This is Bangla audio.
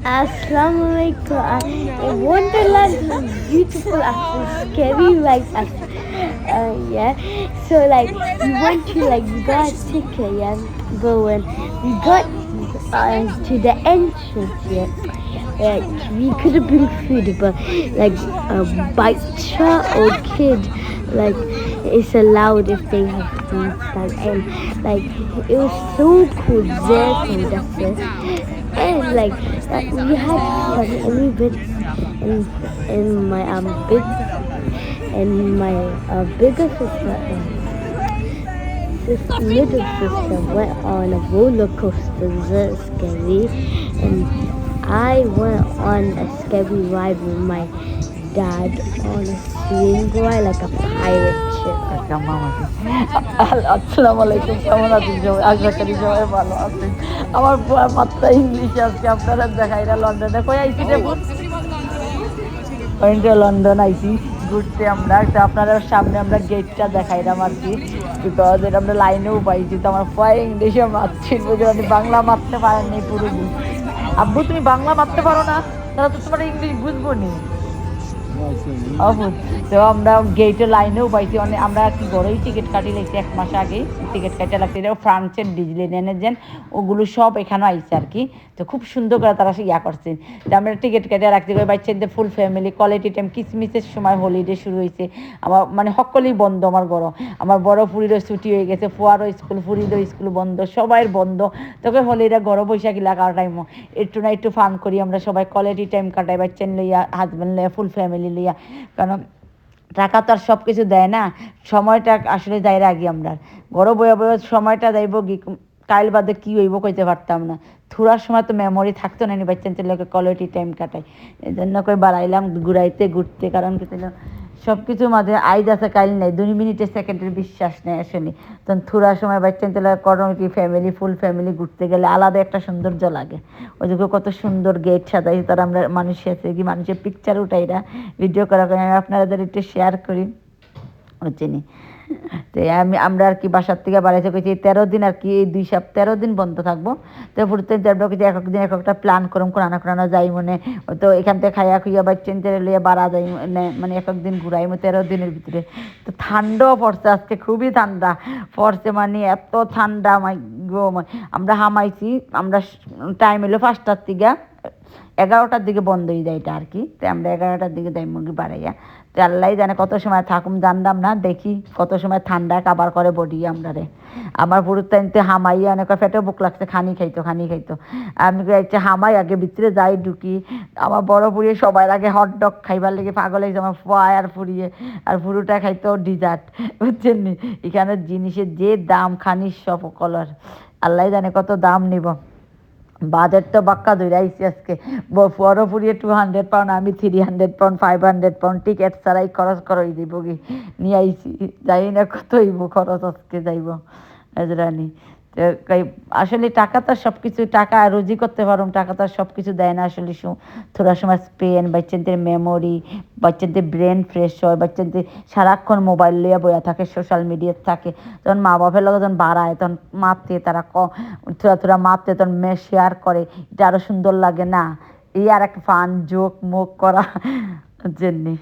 Assalamualaikum. Wonderland is beautiful as scary like as yeah. So like we went to like we got a ticket, yeah. But when we got to the entrance, yeah, like we couldn't bring food, but like a bite or kid, like it's allowed if they have food. Like it was so cool there, so that's it. And like we had fun and we went and my big and my bigger sister and little sister went on a roller coaster, very scary, and I went on a scary ride with my dad on a swing ride like a pirate ship. আসসালামু আলাইকুম, কেমন আছেন সবাই? আশা করি সবাই ভালো আছেন। আমার পুরা মাত্রা ইংলিশ আজকে আপনারা দেখাইরা লন্ডনে কই আইছি রে বোন? লন্ডন আইছি ঘুরতে আমরা। তো আপনারা সামনে আমরা গেটটা দেখাইলাম আর কি, বিকজ এটা আমরা লাইনেও পাইছি। তো আমার পুরা ইংলিশে মারছিল, আপনি বাংলা মারতে পারেননি পুরো। আব্বু তুমি বাংলা মারতে পারো না, তাহলে তো তোমার ইংলিশ বুঝবো নি। তো আমরা গেটের লাইনেও পাইছি অনেক। আমরা কি বড়ই টিকিট কাটি লাগছি 1 মাস আগে টিকিট কাটা লাগছে। ফ্রান্সের ডিজনিল্যান্ডের যেন ওগুলো সব এখানে আইছে আর কি। তো খুব সুন্দর করে তারা ইয়া করছে। তো আমরা টিকিট কেটে রাখছি বাচ্চাদের ফুল ফ্যামিলি কোয়ালিটি টাইম কিসমিসের সময় হলিডে শুরু হয়েছে। আমার মানে সকলেই বন্ধ আমার ঘর। আমার বড় ফুরিরও ছুটি হয়ে গেছে, ফুয়ারও স্কুল, ফুরিরও স্কুল বন্ধ, সবাই বন্ধ। তোকে হলিডে ঘর বৈশাখী লাগার টাইম একটু না একটু ফান করি আমরা সবাই, কোয়ালিটি টাইম কাটাই বাচ্চা লইয়া, হাজব্যান্ড লইয়া, ফুল ফ্যামিলি লইয়া। কারণ টাকা তো আর সব কিছু দেয় না, সময়টা আসলে দেয় আগে আমরা ঘরে বয়ে বয়ে সময়টা দেব কি কাইল বাদে কী হইব কইতে পারতাম না। থুরার সময় তো মেমোরি থাকতো না, বাচ্চাদের লোকে কোয়ালিটি টাইম কাটাই। এই জন্য কই বাড়াইলাম ঘুরতে, কারণ কি ছিল সব কিছুর মাঝে আইজ আছে কাইল নেই, 2 মিনিটের সেকেন্ডের বিশ্বাস নেই আসলে। তখন থুরার সময় বাচ্চাদের লোক কোয়ালিটি ফ্যামিলি, ফুল ফ্যামিলি ঘুরতে গেলে আলাদা একটা সৌন্দর্য লাগে। ওইদিকে কত সুন্দর গেট সাজাই, তারা আমরা মানুষ আছে কি মানুষের পিকচার উঠাইরা ভিডিও করা করে আপনাদের একটু শেয়ার করি চিনি। তো আমরা আর কি বাসার থেকে বাড়াইতে কইছি 13 দিন আর কি, এই 2 সপ্তাহ 13 দিন বন্ধ থাকবো। তো ঘুরতে যাবো কিছু এক দিন এক একটা প্ল্যান করুম, কোরানো যাই মনে। তো এখান থেকে খাইয়া খুইয়া বাচ্চা লইয়া বাড়া যাই মানে এক দিন ঘুরাইমো 13 দিনের ভিতরে। তো ঠান্ডাও পড়ছে আজকে, খুবই ঠান্ডা পড়ছে, মানে এত ঠান্ডা মাই গো। আমরা হামাইছি, আমরা টাইম এলো 5টার থেকে 11টার দিকে বন্ধ হয়ে যায় এটা আর কি। তো আমরা 11টার দিকে যাই মুরগি বাড়াইয়া। তো আল্লাহ জানে কত সময় থাকুম, জানলাম না, দেখি কত সময় ঠান্ডা কাবার করে বডি আমরা রে। আমার পুরো টাইমতে হামাইয়া অনেক পেটে বুক লাগছে, খানি খাইতো। আমি একটা হামাই আগে ভিতরে যাই ঢুকি। আমার বড় পুড়িয়ে সবার আগে হটডগ খাইবার লেগে পাগল হয়েছে আমার ফয় আর পুড়িয়ে, আর পুরোটা খাইতো ডিজার্ট, বুঝছেন নি। এখানে জিনিসের যে দাম খানি সব কলার, আল্লাহ জানে কত দাম নিব। বাজেট তো বাক্কা ধরে আইসি আজকে। পুরোপুরি 200 পাউন্ড, আমি 300 পাউন্ড, 500 পাউন্ড টিকিট ছাড়াই খরচ করাই দিব কি নিয়ে আইসি। যাই না কত হইব খরচ আজকে যাইব হাজরানি। তো আসলে টাকা তো সব কিছু, টাকা রুজি করতে পারো, টাকা তো সব কিছু দেয় না আসলে। থোড়া সময় স্পেন, বাচ্চাদের মেমোরি, বাচ্চাদের ব্রেন ফ্রেশ হয়, বাচ্চাদের সারাক্ষণ মোবাইল লিয়ে বইয়া থাকে, সোশ্যাল মিডিয়ার থাকে। তখন মা বাপের লোক যখন বাড়ায় তখন মাপতে তারা থোড়া মাপতে তখন শেয়ার করে, এটা আরও সুন্দর লাগে না। এই আর একটা ফান জোক মুখ করা জন্যে।